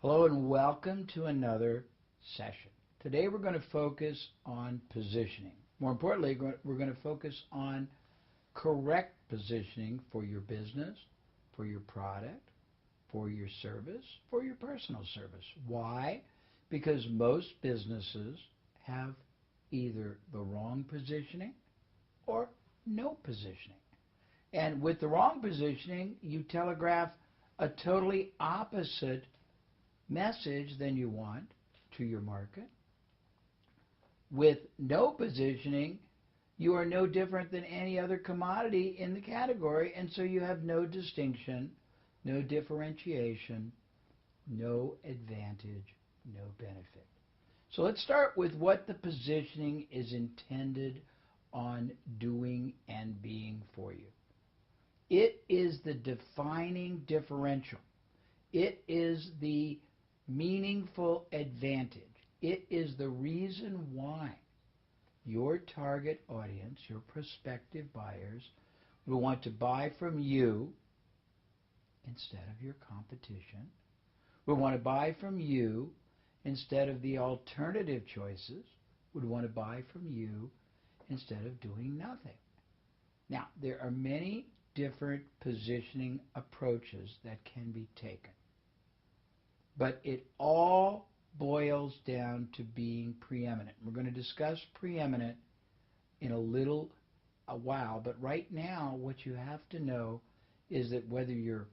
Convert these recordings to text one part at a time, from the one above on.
Hello and welcome to another session. Today we're going to focus on positioning. More importantly, we're going to focus on correct positioning for your business, for your product, for your service, for your personal service. Why? Because most businesses have either the wrong positioning or no positioning. And with the wrong positioning, you telegraph a totally opposite message than you want to your market. With no positioning, you are no different than any other commodity in the category, and so you have no distinction, no differentiation, no advantage, no benefit. So let's start with what the positioning is intended on doing and being for you. It is the defining differential. It is the meaningful advantage. It is the reason why your target audience, your prospective buyers, will want to buy from you instead of your competition, will want to buy from you instead of the alternative choices, would want to buy from you instead of doing nothing. Now, there are many different positioning approaches that can be taken. But it all boils down to being preeminent. We're going to discuss preeminent in a while, but right now what you have to know is that whether you're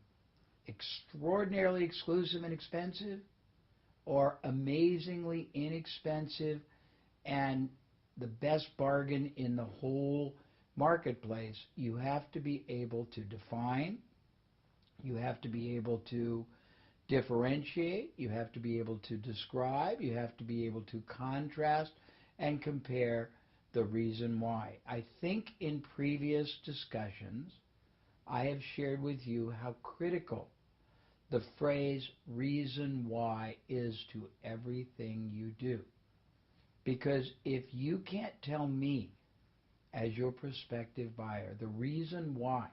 extraordinarily exclusive and expensive or amazingly inexpensive and the best bargain in the whole marketplace, you have to be able to define, you have to be able to differentiate, you have to be able to describe, you have to be able to contrast and compare the reason why. I think in previous discussions I have shared with you how critical the phrase reason why is to everything you do. Because if you can't tell me as your prospective buyer the reason why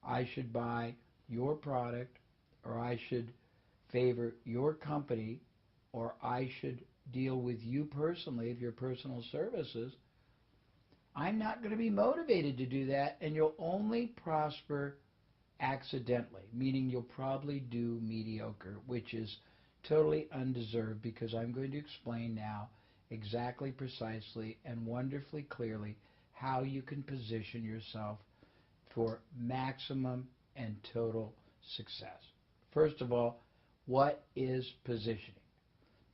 I should buy your product, or I should favor your company, or I should deal with you personally of your personal services, I'm not going to be motivated to do that, and you'll only prosper accidentally, meaning you'll probably do mediocre, which is totally undeserved, because I'm going to explain now exactly, precisely, and wonderfully clearly how you can position yourself for maximum and total success. First of all, what is positioning?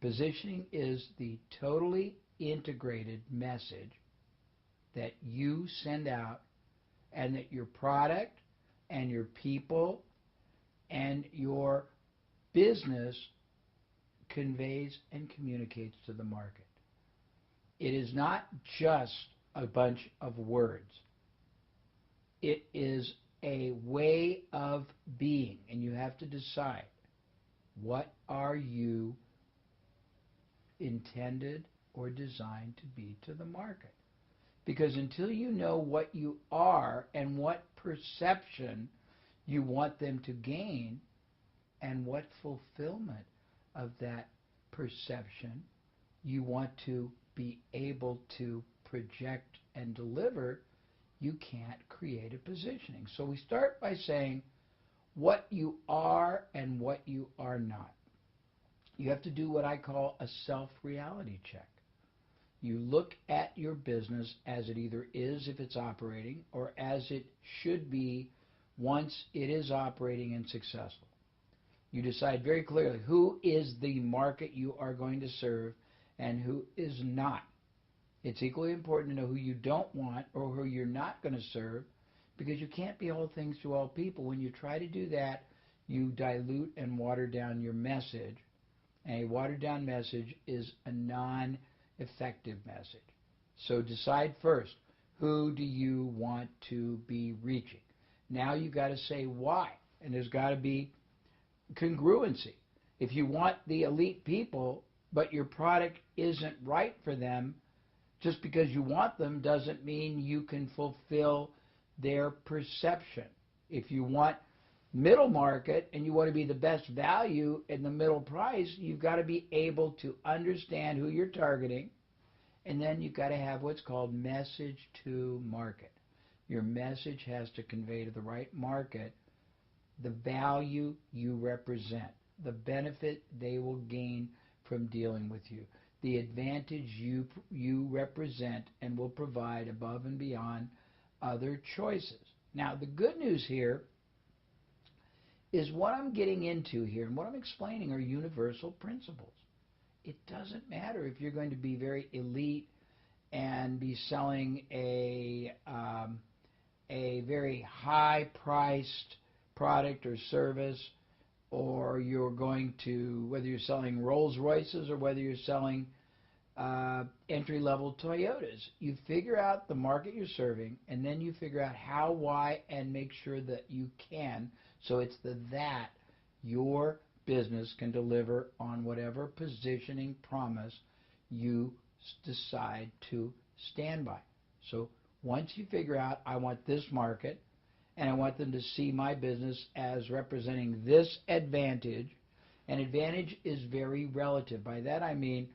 Positioning is the totally integrated message that you send out and that your product and your people and your business conveys and communicates to the market. It is not just a bunch of words. It is a way of being, and you have to decide, what are you intended or designed to be to the market? Because until you know what you are and what perception you want them to gain and what fulfillment of that perception you want to be able to project and deliver, you can't create a positioning. So we start by saying what you are and what you are not. You have to do what I call a self-reality check. You look at your business as it either is if it's operating, or as it should be once it is operating and successful. You decide very clearly who is the market you are going to serve and who is not. It's equally important to know who you don't want or who you're not going to serve, because you can't be all things to all people. When you try to do that, you dilute and water down your message. And a watered down message is a non-effective message. So decide first, who do you want to be reaching? Now you've got to say why, and there's got to be congruency. If you want the elite people, but your product isn't right for them, just because you want them doesn't mean you can fulfill their perception. If you want middle market and you want to be the best value in the middle price, you've got to be able to understand who you're targeting, and then you've got to have what's called message to market. Your message has to convey to the right market the value you represent, the benefit they will gain from dealing with you, the advantage you represent and will provide above and beyond other choices. Now, the good news here is what I'm getting into here and what I'm explaining are universal principles. It doesn't matter if you're going to be very elite and be selling a very high-priced product or service, or you're going to, whether you're selling Rolls Royces or whether you're selling entry-level Toyotas. You figure out the market you're serving, and then you figure out how, why, and make sure that you can. So it's that your business can deliver on whatever positioning promise you decide to stand by. So once you figure out, I want this market, and I want them to see my business as representing this advantage, and advantage is very relative. By that I mean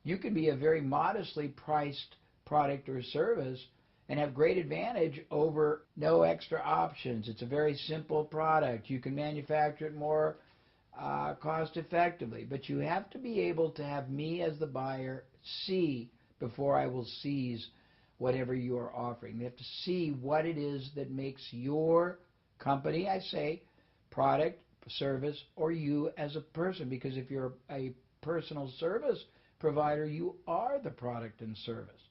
you can be a very modestly priced product or service and have great advantage over no extra options. It's a very simple product. You can manufacture it more cost effectively, but you have to be able to have me as the buyer see before I will seize whatever you are offering. They have to see what it is that makes your company, I say, product, service, or you as a person, because if you're a personal service provider, you are the product and service.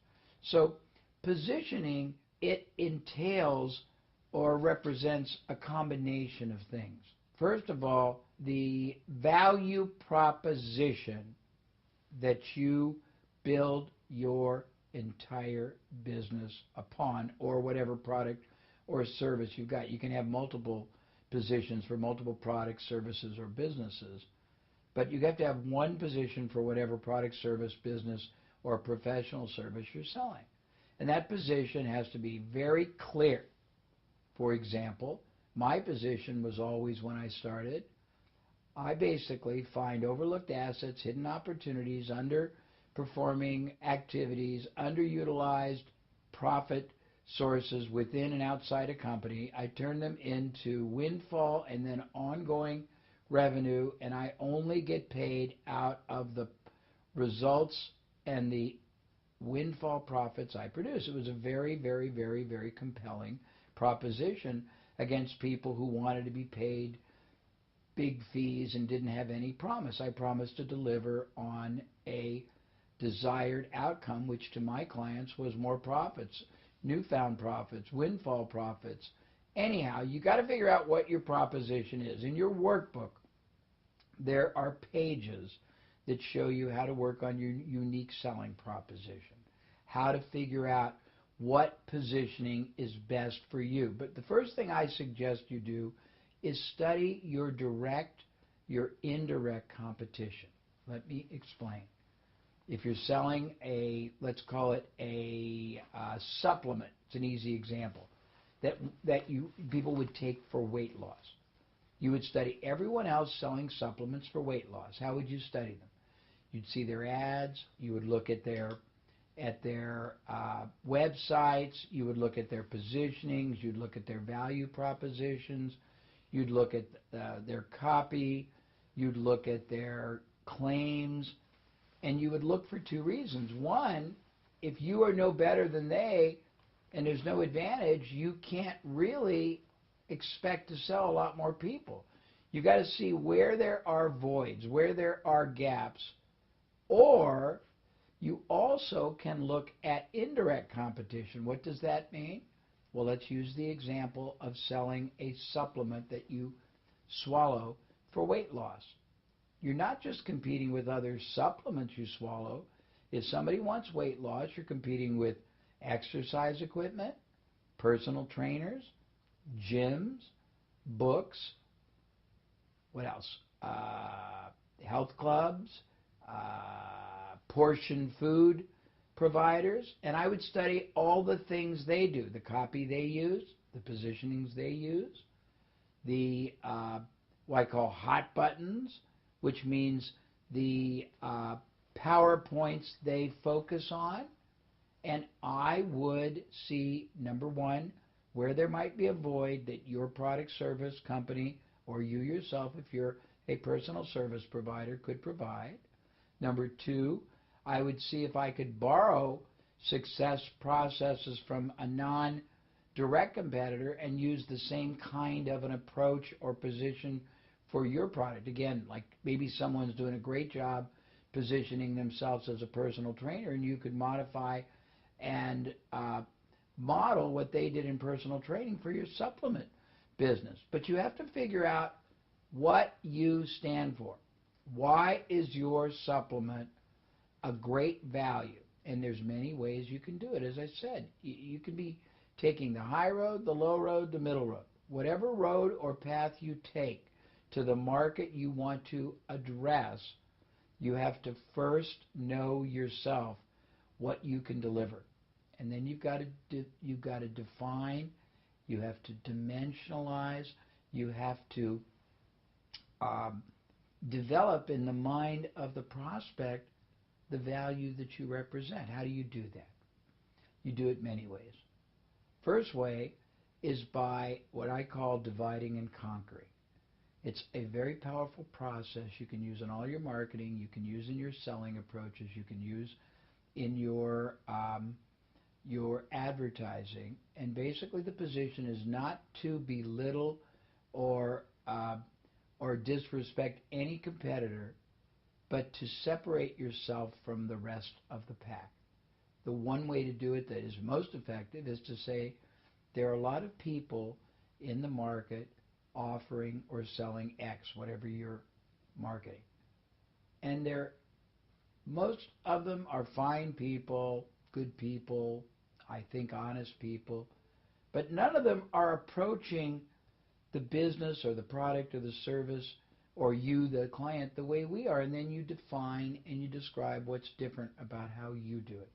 So positioning, it entails or represents a combination of things. First of all, the value proposition that you build your entire business upon, or whatever product or service you've got. You can have multiple positions for multiple products, services, or businesses, but you have to have one position for whatever product, service, business, or professional service you're selling. And that position has to be very clear. For example, my position was always, when I started, I basically find overlooked assets, hidden opportunities, underperforming activities, underutilized profit sources within and outside a company. I turn them into windfall and then ongoing revenue, and I only get paid out of the results and the windfall profits I produce. It was a very, very, very, very compelling proposition against people who wanted to be paid big fees and didn't have any promise. I promised to deliver on a desired outcome, which to my clients was more profits, newfound profits, windfall profits. Anyhow, you got to figure out what your proposition is. In your workbook, there are pages that show you how to work on your unique selling proposition, how to figure out what positioning is best for you. But the first thing I suggest you do is study your direct, your indirect competition. Let me explain. If you're selling let's call it a supplement, it's an easy example, that people would take for weight loss. You would study everyone else selling supplements for weight loss. How would you study them? You'd see their ads. You would look at their websites. You would look at their positionings. You'd look at their value propositions. You'd look at their copy. You'd look at their claims. And you would look for two reasons. One, if you are no better than they and there's no advantage, you can't really expect to sell a lot more people. You've got to see where there are voids, where there are gaps. Or you also can look at indirect competition. What does that mean? Well, let's use the example of selling a supplement that you swallow for weight loss. You're not just competing with other supplements you swallow. If somebody wants weight loss, you're competing with exercise equipment, personal trainers, gyms, books, what else? Health clubs, portion food providers, and I would study all the things they do, the copy they use, the positionings they use, the what I call hot buttons, which means the PowerPoints they focus on. And I would see, number one, where there might be a void that your product, service, company, or you yourself, if you're a personal service provider, could provide. Number two, I would see if I could borrow success processes from a non-direct competitor and use the same kind of an approach or position for your product. Again, like maybe someone's doing a great job positioning themselves as a personal trainer, and you could modify and model what they did in personal training for your supplement business. But you have to figure out what you stand for. Why is your supplement a great value? And there's many ways you can do it. As I said, you can be taking the high road, the low road, the middle road. Whatever road or path you take to the market you want to address, you have to first know yourself what you can deliver. And then you've got to define, you have to dimensionalize, you have to develop in the mind of the prospect the value that you represent. How do you do that? You do it many ways. First way is by what I call dividing and conquering. It's a very powerful process you can use in all your marketing, you can use in your selling approaches, you can use in your advertising. And basically the position is not to belittle or disrespect any competitor, but to separate yourself from the rest of the pack. The one way to do it that is most effective is to say there are a lot of people in the market offering or selling X, whatever you're marketing. And most of them are fine people, good people, I think honest people, but none of them are approaching the business or the product or the service or you, the client, the way we are. And then you define and you describe what's different about how you do it.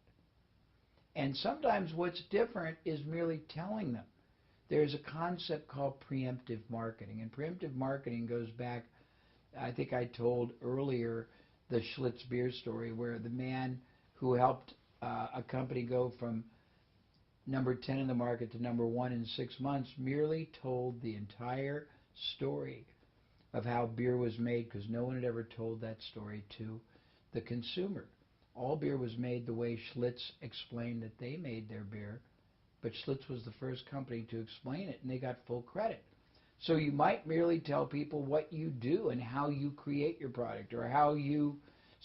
And sometimes what's different is merely telling them. There's a concept called preemptive marketing. And preemptive marketing goes back, I think I told earlier, the Schlitz beer story, where the man who helped a company go from number 10 in the market to number 1 in 6 months merely told the entire story of how beer was made, because no one had ever told that story to the consumer. All beer was made the way Schlitz explained that they made their beer, but Schlitz was the first company to explain it, and they got full credit. So you might merely tell people what you do and how you create your product, or how you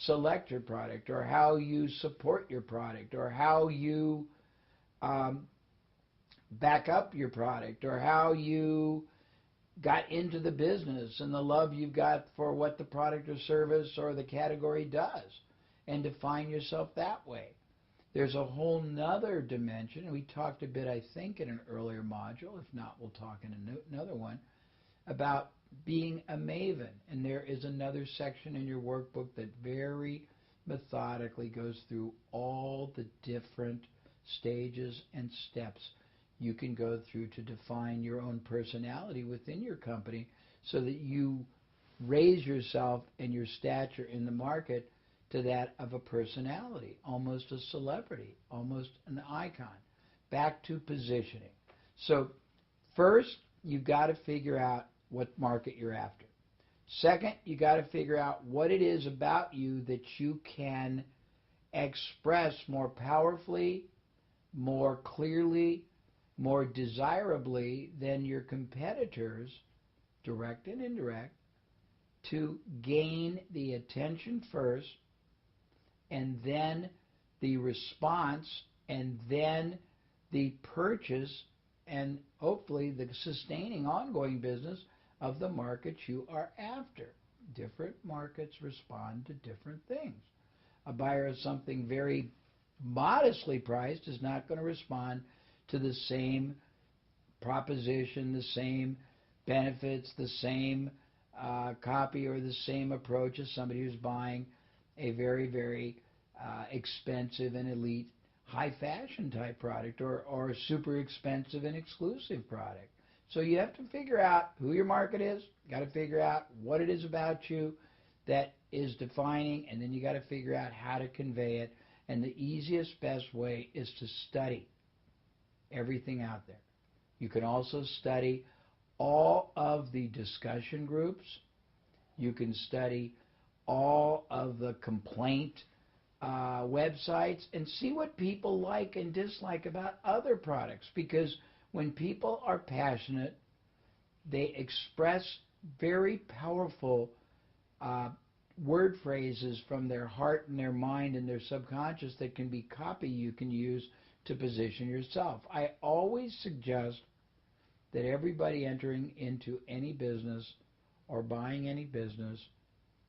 select your product, or how you support your product, or how you back up your product, or how you got into the business and the love you've got for what the product or service or the category does, and define yourself that way. There's a whole nother dimension, and we talked a bit, I think, in an earlier module. If not, we'll talk in another one, about being a maven. And there is another section in your workbook that very methodically goes through all the different stages and steps you can go through to define your own personality within your company, so that you raise yourself and your stature in the market to that of a personality, almost a celebrity, almost an icon. Back to positioning. So first, you've got to figure out what market you're after. Second, you got to figure out what it is about you that you can express more powerfully, more clearly, more desirably than your competitors, direct and indirect, to gain the attention first, and then the response, and then the purchase, and hopefully the sustaining ongoing business of the market you are after. Different markets respond to different things. A buyer of something very modestly priced is not going to respond to the same proposition, the same benefits, the same copy, or the same approach as somebody who's buying a very, very expensive and elite high fashion type product, or a super expensive and exclusive product. So you have to figure out who your market is, got to figure out what it is about you that is defining, and then you got to figure out how to convey it. And the easiest, best way is to study everything out there. You can also study all of the discussion groups. You can study all of the complaint websites and see what people like and dislike about other products. Because when people are passionate, they express very powerful word phrases from their heart and their mind and their subconscious that can be copy you can use to position yourself. I always suggest that everybody entering into any business or buying any business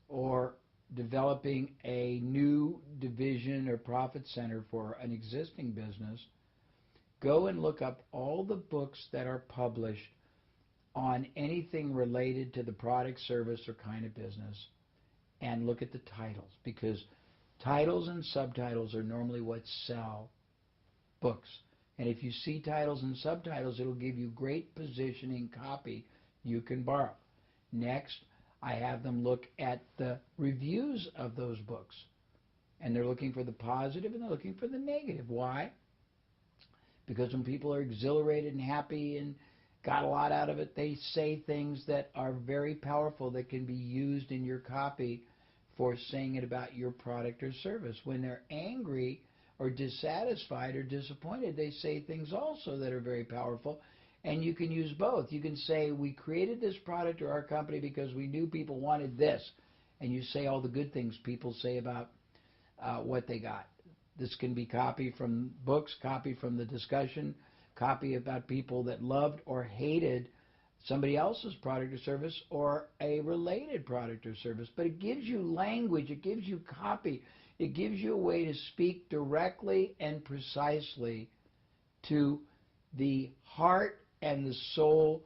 or developing a new division or profit center for an existing business, go and look up all the books that are published on anything related to the product, service, or kind of business, and look at the titles, because titles and subtitles are normally what sell books. And if you see titles and subtitles, it'll give you great positioning copy you can borrow. Next, I have them look at the reviews of those books. And they're looking for the positive and they're looking for the negative. Why? Because when people are exhilarated and happy and got a lot out of it, they say things that are very powerful that can be used in your copy for saying it about your product or service. When they're angry or dissatisfied or disappointed, they say things also that are very powerful, and you can use both. You can say, we created this product or our company because we knew people wanted this, and you say all the good things people say about what they got. This can be copy from books, copy from the discussion, copy about people that loved or hated somebody else's product or service or a related product or service. But it gives you language, it gives you copy, it gives you a way to speak directly and precisely to the heart and the soul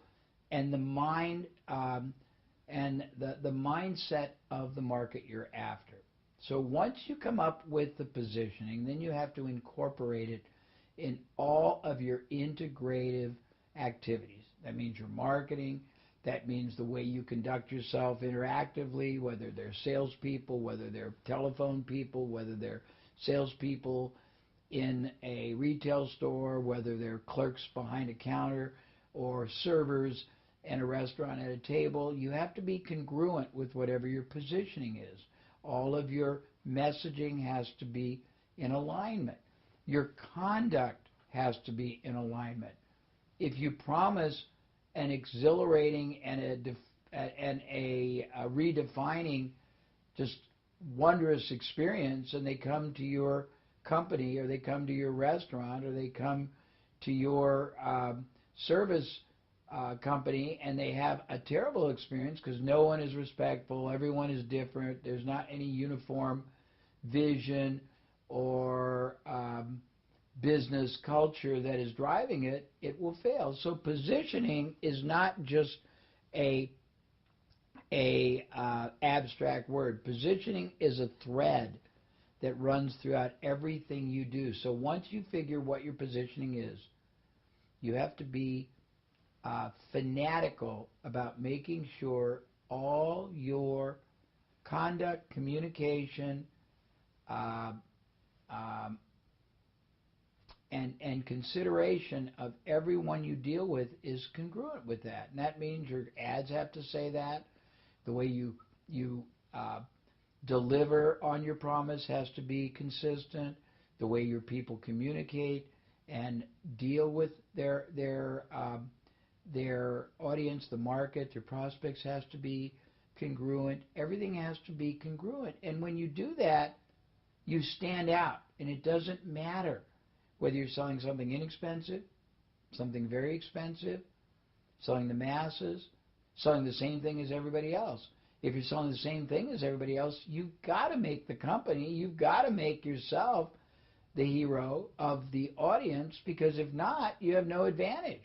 and the mind and the mindset of the market you're after. So once you come up with the positioning, then you have to incorporate it in all of your integrative activities. That means your marketing. That means the way you conduct yourself interactively, whether they're salespeople, whether they're telephone people, whether they're salespeople in a retail store, whether they're clerks behind a counter or servers in a restaurant at a table. You have to be congruent with whatever your positioning is. All of your messaging has to be in alignment. Your conduct has to be in alignment. If you promise an exhilarating and a redefining, just wondrous experience, and they come to your company or they come to your restaurant or they come to your service company and they have a terrible experience because no one is respectful, everyone is different, there's not any uniform vision or business culture that is driving it, it will fail. So positioning is not just a abstract word. Positioning is a thread that runs throughout everything you do. So once you figure what your positioning is, you have to be fanatical about making sure all your conduct, communication, and consideration of everyone you deal with is congruent with that. And that means your ads have to say that. The way you deliver on your promise has to be consistent. The way your people communicate and deal with their audience, the market, their prospects has to be congruent. Everything has to be congruent. And when you do that, you stand out. And it doesn't matter whether you're selling something inexpensive, something very expensive, selling the masses, selling the same thing as everybody else. If you're selling the same thing as everybody else, you've got to make the company, you've got to make yourself the hero of the audience, because if not, you have no advantage.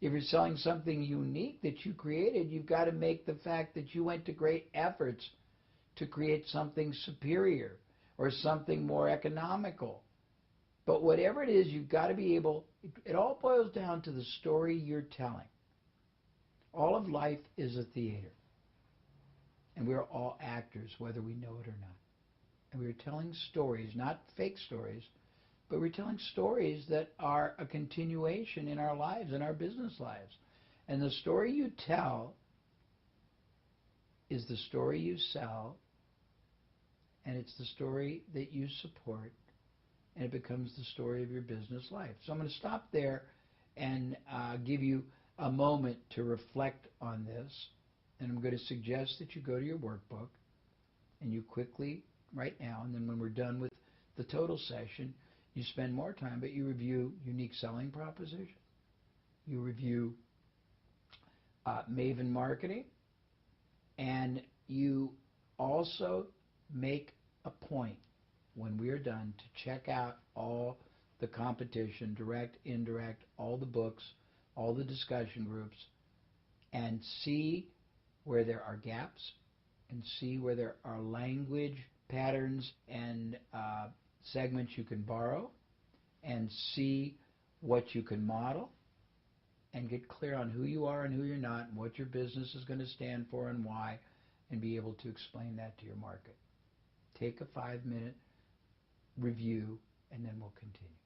If you're selling something unique that you created, you've got to make the fact that you went to great efforts to create something superior or something more economical. But whatever it is, you've got to be able, it all boils down to the story you're telling. All of life is a theater, and we're all actors, whether we know it or not. And we're telling stories, not fake stories, but we're telling stories that are a continuation in our lives, in our business lives. And the story you tell is the story you sell, and it's the story that you support, and it becomes the story of your business life. So I'm going to stop there and give you a moment to reflect on this. And I'm going to suggest that you go to your workbook and you quickly, right now, and then when we're done with the total session, you spend more time, but you review unique selling proposition. You review Maven marketing, and you also make a point when we are done to check out all the competition, direct, indirect, all the books, all the discussion groups, and see where there are gaps and see where there are language patterns and segments you can borrow, and see what you can model, and get clear on who you are and who you're not and what your business is going to stand for and why, and be able to explain that to your market. Take a 5-minute review, and then we'll continue.